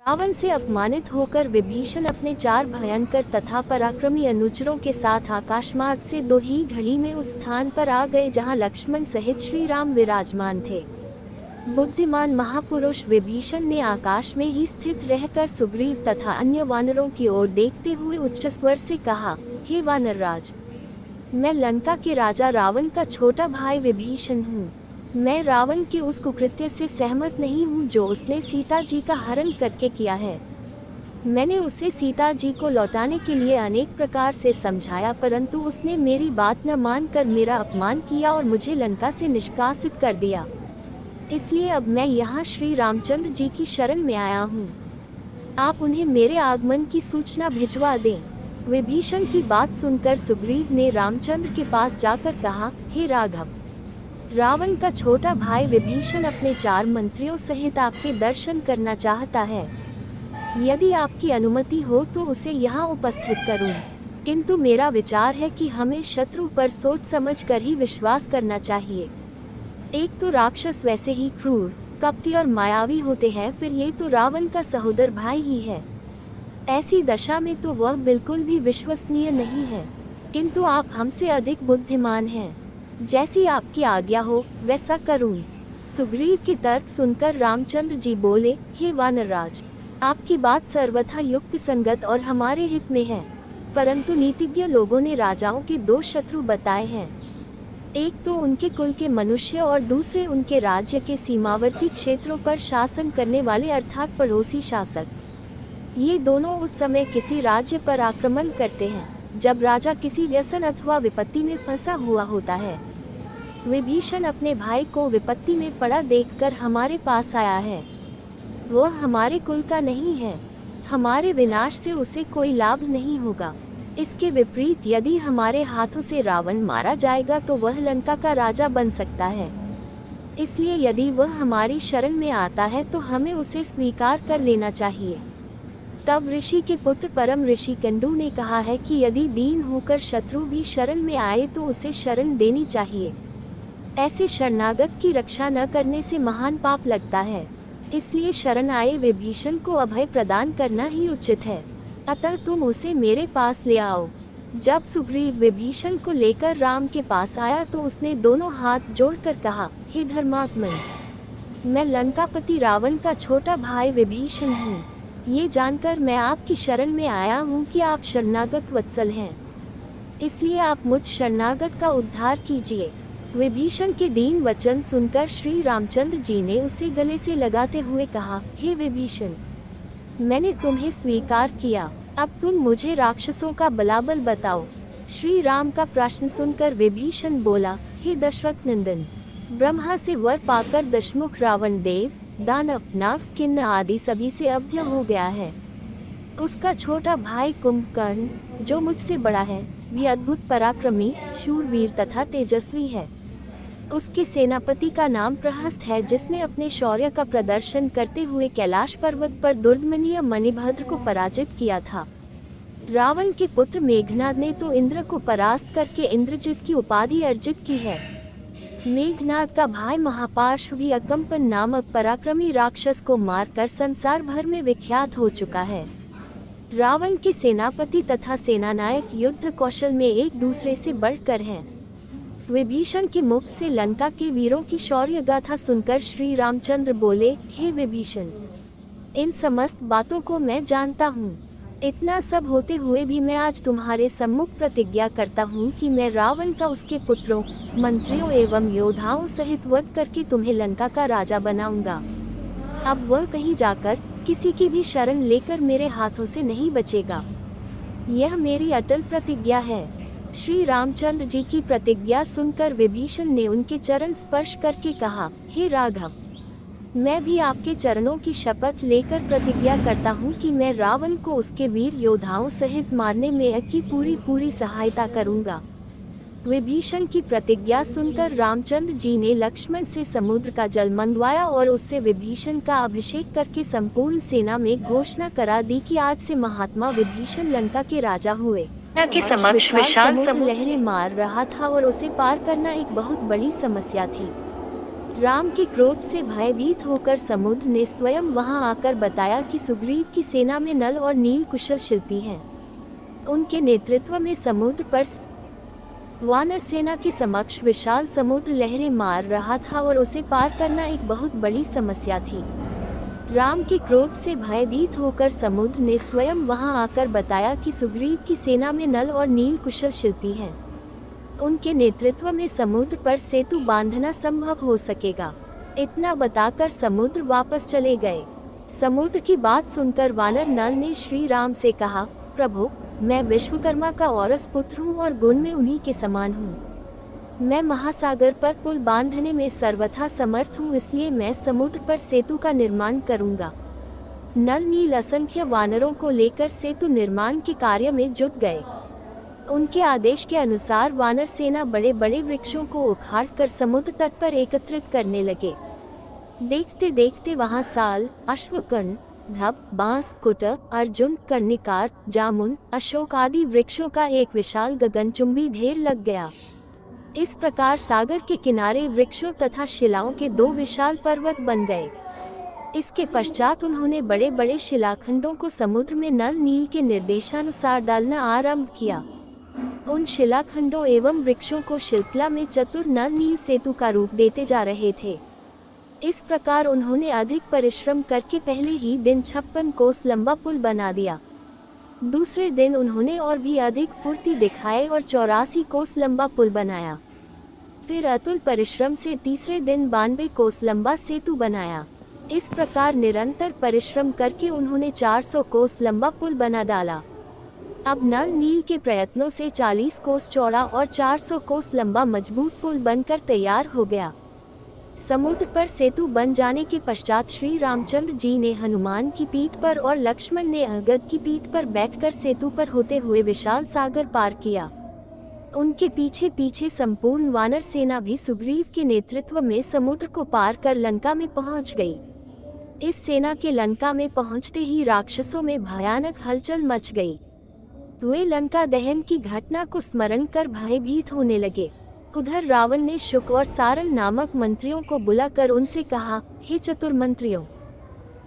रावण से अपमानित होकर विभीषण अपने 4 भयंकर तथा पराक्रमी अनुचरों के साथ आकाशमार्ग से 2 ही घड़ी में उस स्थान पर आ गए जहां लक्ष्मण सहित श्री राम विराजमान थे। बुद्धिमान महापुरुष विभीषण ने आकाश में ही स्थित रहकर सुग्रीव तथा अन्य वानरों की ओर देखते हुए उच्च स्वर से कहा, हे वानरराज, मैं लंका के राजा रावण का छोटा भाई विभीषण हूँ। मैं रावण के उस कुकृत्य से सहमत नहीं हूँ जो उसने सीता जी का हरण करके किया है। मैंने उसे सीता जी को लौटाने के लिए अनेक प्रकार से समझाया, परंतु उसने मेरी बात न मानकर मेरा अपमान किया और मुझे लंका से निष्कासित कर दिया। इसलिए अब मैं यहाँ श्री रामचंद्र जी की शरण में आया हूँ। आप उन्हें मेरे आगमन की सूचना भिजवा दें। विभीषण की बात सुनकर सुग्रीव ने रामचंद्र के पास जाकर कहा, हे राघव, रावण का छोटा भाई विभीषण अपने 4 मंत्रियों सहित आपके दर्शन करना चाहता है। यदि आपकी अनुमति हो तो उसे यहाँ उपस्थित करूं। किंतु मेरा विचार है कि हमें शत्रु पर सोच समझ कर ही विश्वास करना चाहिए। एक तो राक्षस वैसे ही क्रूर, कपटी और मायावी होते हैं, फिर ये तो रावण का सहोदर भाई ही है। ऐसी दशा में तो वह बिल्कुल भी विश्वसनीय नहीं है। किंतु आप हमसे अधिक बुद्धिमान हैं। जैसी आपकी आज्ञा हो वैसा करूं। सुग्रीव की तर्क सुनकर रामचंद्र जी बोले, हे वानरराज, आपकी बात सर्वथा युक्त संगत और हमारे हित में है, परंतु नीतिज्ञ लोगों ने राजाओं के 2 शत्रु बताए हैं। एक तो उनके कुल के मनुष्य और दूसरे उनके राज्य के सीमावर्ती क्षेत्रों पर शासन करने वाले अर्थात पड़ोसी शासक। ये दोनों उस समय किसी राज्य पर आक्रमण करते हैं जब राजा किसी व्यसन अथवा विपत्ति में फंसा हुआ होता है। विभीषण अपने भाई को विपत्ति में पड़ा देखकर हमारे पास आया है। वह हमारे कुल का नहीं है। हमारे विनाश से उसे कोई लाभ नहीं होगा। इसके विपरीत यदि हमारे हाथों से रावण मारा जाएगा तो वह लंका का राजा बन सकता है। इसलिए यदि वह हमारी शरण में आता है तो हमें उसे स्वीकार कर लेना चाहिए। तब ऋषि के पुत्र परम ऋषि कंडू ने कहा है कि यदि दीन होकर शत्रु भी शरण में आए तो उसे शरण देनी चाहिए। ऐसे शरणागत की रक्षा न करने से महान पाप लगता है। इसलिए शरण आए विभीषण को अभय प्रदान करना ही उचित है। अतः तुम उसे मेरे पास ले आओ। जब सुग्रीव विभीषण को लेकर राम के पास आया तो उसने दोनों हाथ जोड़कर कहा, हे धर्मात्मन, मैं लंकापति रावण का छोटा भाई विभीषण हूँ। ये जानकर मैं आपकी शरण में आया हूँ कि आप शरणागत वत्सल हैं, इसलिए आप मुझ शरणागत का उद्धार कीजिए। विभीषण के दीन वचन सुनकर श्री रामचंद्र जी ने उसे गले से लगाते हुए कहा, हे विभीषण, मैंने तुम्हें स्वीकार किया, अब तुम मुझे राक्षसों का बलाबल बताओ। श्री राम का प्रश्न सुनकर विभीषण बोला, हे दशरथ नंदन, ब्रह्मा से वर पाकर दशमुख रावण देव, दानव, नाग, किन्न आदि सभी से अभ्य हो गया है। उसका छोटा भाई कुंभकर्ण, जो मुझसे बड़ा है, भी अद्भुत पराक्रमी, शूरवीर तथा तेजस्वी है। उसके सेनापति का नाम प्रहस्त है, जिसने अपने शौर्य का प्रदर्शन करते हुए कैलाश पर्वत पर दुर्दमनीय मणिभद्र को पराजित किया था। रावण के पुत्र मेघनाद ने तो इंद्र को परास्त करके इंद्रजित की उपाधि अर्जित की है। मेघनाद का भाई महापार्श्व भी अकंपन नामक पराक्रमी राक्षस को मारकर संसार भर में विख्यात हो चुका है। रावण के सेनापति तथा सेनानायक युद्ध कौशल में एक दूसरे से बढ़कर हैं। विभीषण के मुख से लंका के वीरों की शौर्य गाथा सुनकर श्री रामचंद्र बोले, हे विभीषण, इन समस्त बातों को मैं जानता हूँ। इतना सब होते हुए भी मैं आज तुम्हारे सम्मुख प्रतिज्ञा करता हूँ कि मैं रावण का उसके पुत्रों, मंत्रियों एवं योद्धाओं सहित वध करके तुम्हें लंका का राजा बनाऊंगा। अब वह कहीं जाकर किसी की भी शरण लेकर मेरे हाथों से नहीं बचेगा। यह मेरी अटल प्रतिज्ञा है। श्री रामचंद्र जी की प्रतिज्ञा सुनकर विभीषण ने उनके चरण स्पर्श करके कहा, हे राघव, मैं भी आपके चरणों की शपथ लेकर प्रतिज्ञा करता हूँ कि मैं रावण को उसके वीर योद्धाओं सहित मारने में की पूरी सहायता करूँगा। विभीषण की प्रतिज्ञा सुनकर रामचंद्र जी ने लक्ष्मण से समुद्र का जल मंगवाया और उससे विभीषण का अभिषेक करके संपूर्ण सेना में घोषणा करा दी कि आज से महात्मा विभीषण लंका के राजा हुए। के समक्ष विशाल समुद्र लहरें मार रहा था और उसे पार करना एक बहुत बड़ी समस्या थी। राम के क्रोध से भयभीत होकर समुद्र ने स्वयं वहां आकर बताया कि सुग्रीव की सेना में नल और नील कुशल शिल्पी हैं। उनके नेतृत्व में समुद्र पर वानर सेना के समक्ष विशाल समुद्र लहरें मार रहा था और उसे पार करना एक बहुत बड़ी समस्या थी। राम के क्रोध से भयभीत होकर समुद्र ने स्वयं वहां आकर बताया कि सुग्रीव की सेना में नल और नील कुशल शिल्पी हैं। उनके नेतृत्व में समुद्र पर सेतु बांधना संभव हो सकेगा। इतना बताकर समुद्र वापस चले गए। समुद्र की बात सुनकर वानर नल ने श्री राम से कहा, प्रभु, मैं विश्वकर्मा का औरस पुत्र हूँ और गुण में उन्हीं के समान हूँ। मैं महासागर पर पुल बांधने में सर्वथा समर्थ हूँ, इसलिए मैं समुद्र पर सेतु का निर्माण करूँगा। नल नील असंख्य वानरों को लेकर सेतु निर्माण के कार्य में जुट गए। उनके आदेश के अनुसार वानर सेना बड़े बड़े वृक्षों को उखाड़कर समुद्र तट पर एकत्रित करने लगे। देखते देखते वहां साल, अश्वकर्ण, धब, बांस, कुटर, अर्जुन, कर्णिकार, जामुन, अशोक आदि वृक्षों का एक विशाल गगनचुंबी ढेर लग गया। इस प्रकार सागर के किनारे वृक्षों तथा शिलाओं के दो विशाल पर्वत बन गए। इसके पश्चात उन्होंने बड़े बड़े शिलाखंडों को समुद्र में नल नील के निर्देशानुसार डालना आरंभ किया। उन शिलाखंडों एवं वृक्षों को शिल्पकला में चतुर नल नील सेतु का रूप देते जा रहे थे। इस प्रकार उन्होंने अधिक परिश्रम करके पहले ही दिन 56 कोस लंबा पुल बना दिया। दूसरे दिन उन्होंने और भी अधिक फुर्ती दिखाए और 84 कोस लंबा पुल बनाया। फिर अतुल परिश्रम से तीसरे दिन 92 कोस लंबा सेतु बनाया। इस प्रकार निरंतर परिश्रम करके उन्होंने 400 कोस लंबा पुल बना डाला। अब नल नील के प्रयत्नों से 40 कोस चौड़ा और 400 कोस लंबा मजबूत पुल बनकर तैयार हो गया। समुद्र पर सेतु बन जाने के पश्चात श्री रामचंद्र जी ने हनुमान की पीठ पर और लक्ष्मण ने अंगद की पीठ पर बैठकर सेतु पर होते हुए विशाल सागर पार किया। उनके पीछे पीछे संपूर्ण वानर सेना भी सुग्रीव के नेतृत्व में समुद्र को पार कर लंका में पहुंच गई। इस सेना के लंका में पहुंचते ही राक्षसों में भयानक हलचल मच गई। वे लंका दहन की घटना को स्मरण कर भयभीत होने लगे। उधर रावण ने शुक और सारल नामक मंत्रियों को बुलाकर उनसे कहा, हे चतुर मंत्रियों,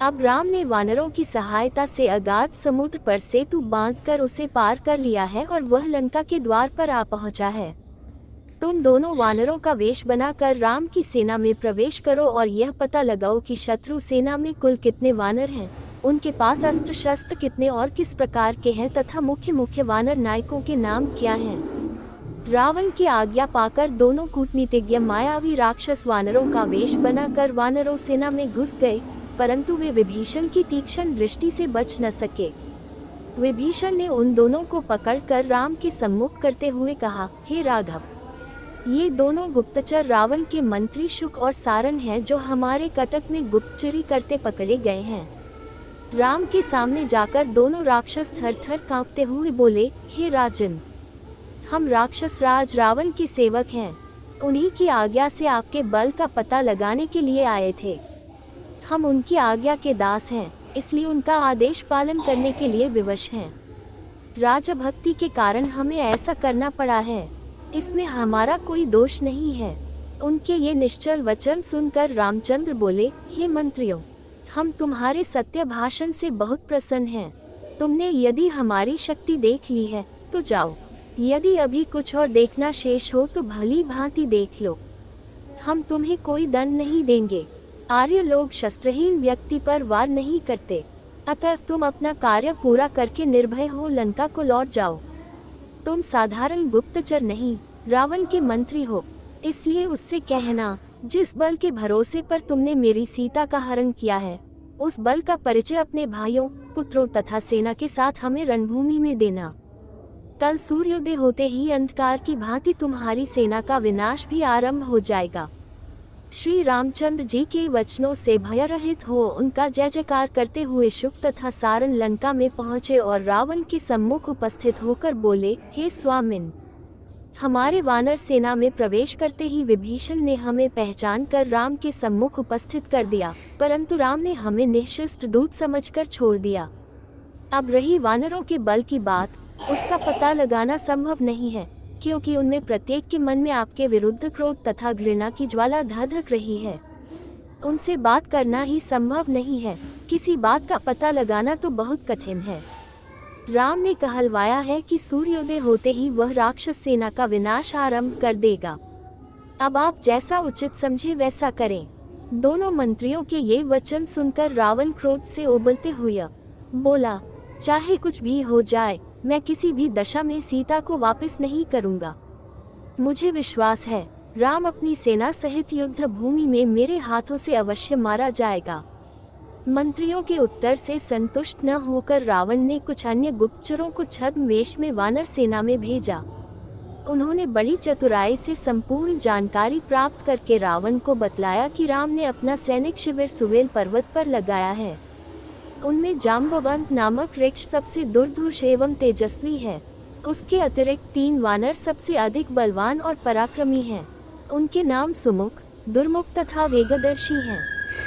अब राम ने वानरों की सहायता से अगाध समुद्र पर सेतु बांधकर उसे पार कर लिया है और वह लंका के द्वार पर आ पहुंचा है। तुम दोनों वानरों का वेश बनाकर राम की सेना में प्रवेश करो और यह पता लगाओ कि शत्रु सेना में कुल कितने वानर हैं, उनके पास अस्त्र शस्त्र कितने और किस प्रकार के हैं तथा मुख्य मुख्य वानर नायकों के नाम क्या हैं। रावण की आज्ञा पाकर दोनों कूटनीतिज्ञ मायावी राक्षस वानरों का वेश बनाकर वानरों सेना में घुस गए, परंतु वे विभीषण की तीक्ष्ण दृष्टि से बच न सके। विभीषण ने उन दोनों को पकड़कर राम के सम्मुख करते हुए कहा, हे राघव, ये दोनों गुप्तचर रावण के मंत्री शुक और सारन हैं जो हमारे कटक में गुप्तचरी करते पकड़े गए हैं। राम के सामने जाकर दोनों राक्षस थर थर कांपते हुए बोले, हे राजन, हम राक्षस राज रावण के सेवक हैं। उन्हीं की आज्ञा से आपके बल का पता लगाने के लिए आए थे। हम उनकी आज्ञा के दास हैं, इसलिए उनका आदेश पालन करने के लिए विवश हैं। राजभक्ति के कारण हमें ऐसा करना पड़ा है, इसमें हमारा कोई दोष नहीं है। उनके ये निश्चल वचन सुनकर रामचंद्र बोले, हे मंत्रियों, हम तुम्हारे सत्य भाषण से बहुत प्रसन्न हैं। तुमने यदि हमारी शक्ति देख ली है तो जाओ, यदि अभी कुछ और देखना शेष हो तो भली भांति देख लो। हम तुम्हें कोई दंड नहीं देंगे। आर्य लोग शस्त्रहीन व्यक्ति पर वार नहीं करते, अतः तुम अपना कार्य पूरा करके निर्भय हो लंका को लौट जाओ। तुम साधारण गुप्तचर नहीं, रावण के मंत्री हो, इसलिए उससे कहना, जिस बल के भरोसे पर तुमने मेरी सीता का हरण किया है, उस बल का परिचय अपने भाइयों, पुत्रों तथा सेना के साथ हमें रणभूमि में देना। कल सूर्योदय होते ही अंधकार की भांति तुम्हारी सेना का विनाश भी आरंभ हो जाएगा। श्री रामचंद्र जी के वचनों से भयरहित हो उनका जय जयकार करते हुए शुक तथा सारन लंका में पहुँचे और रावण के सम्मुख उपस्थित होकर बोले, हे स्वामिन, हमारे वानर सेना में प्रवेश करते ही विभीषण ने हमें पहचान कर राम के सम्मुख उपस्थित कर दिया, परंतु राम ने हमें निःशस्त्र दूत समझकर छोड़ दिया। अब रही वानरों के बल की बात, उसका पता लगाना संभव नहीं है, क्योंकि उनमें प्रत्येक के मन में आपके विरुद्ध क्रोध तथा घृणा की ज्वाला धधक रही है। उनसे बात करना ही संभव नहीं है, किसी बात का पता लगाना तो बहुत कठिन है। राम ने कहलवाया है कि सूर्योदय होते ही वह राक्षस सेना का विनाश आरंभ कर देगा। अब आप जैसा उचित समझे वैसा करें। दोनों मंत्रियों के ये वचन सुनकर रावण क्रोध से उबलते हुए बोला, चाहे कुछ भी हो जाए, मैं किसी भी दशा में सीता को वापस नहीं करूंगा। मुझे विश्वास है राम अपनी सेना सहित युद्ध भूमि में मेरे हाथों से अवश्य मारा जाएगा। मंत्रियों के उत्तर से संतुष्ट न होकर रावण ने कुछ अन्य गुप्तचरों को छद्मवेश में वानर सेना में भेजा। उन्होंने बड़ी चतुराई से संपूर्ण जानकारी प्राप्त करके रावण को बतलाया कि राम ने अपना सैनिक शिविर सुवेल पर्वत पर लगाया है। उनमें जाम्बवंत नामक वृक्ष सबसे दुर्धर्ष एवं तेजस्वी है। उसके अतिरिक्त 3 वानर सबसे अधिक बलवान और पराक्रमी हैं। उनके नाम सुमुख, दुर्मुख तथा वेगदर्शी हैं।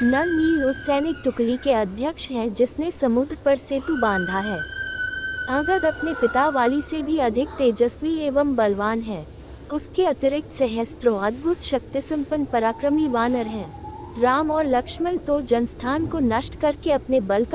नल नील उस सैनिक टुकड़ी के अध्यक्ष हैं जिसने समुद्र पर सेतु बांधा है। अंगद अपने पिता वाली से भी अधिक तेजस्वी एवं बलवान है। उसके अतिरिक्त सहस्त्रों अद्भुत शक्ति संपन्न पराक्रमी वानर हैं। राम और लक्ष्मण तो जनस्थान को नष्ट करके अपने बल का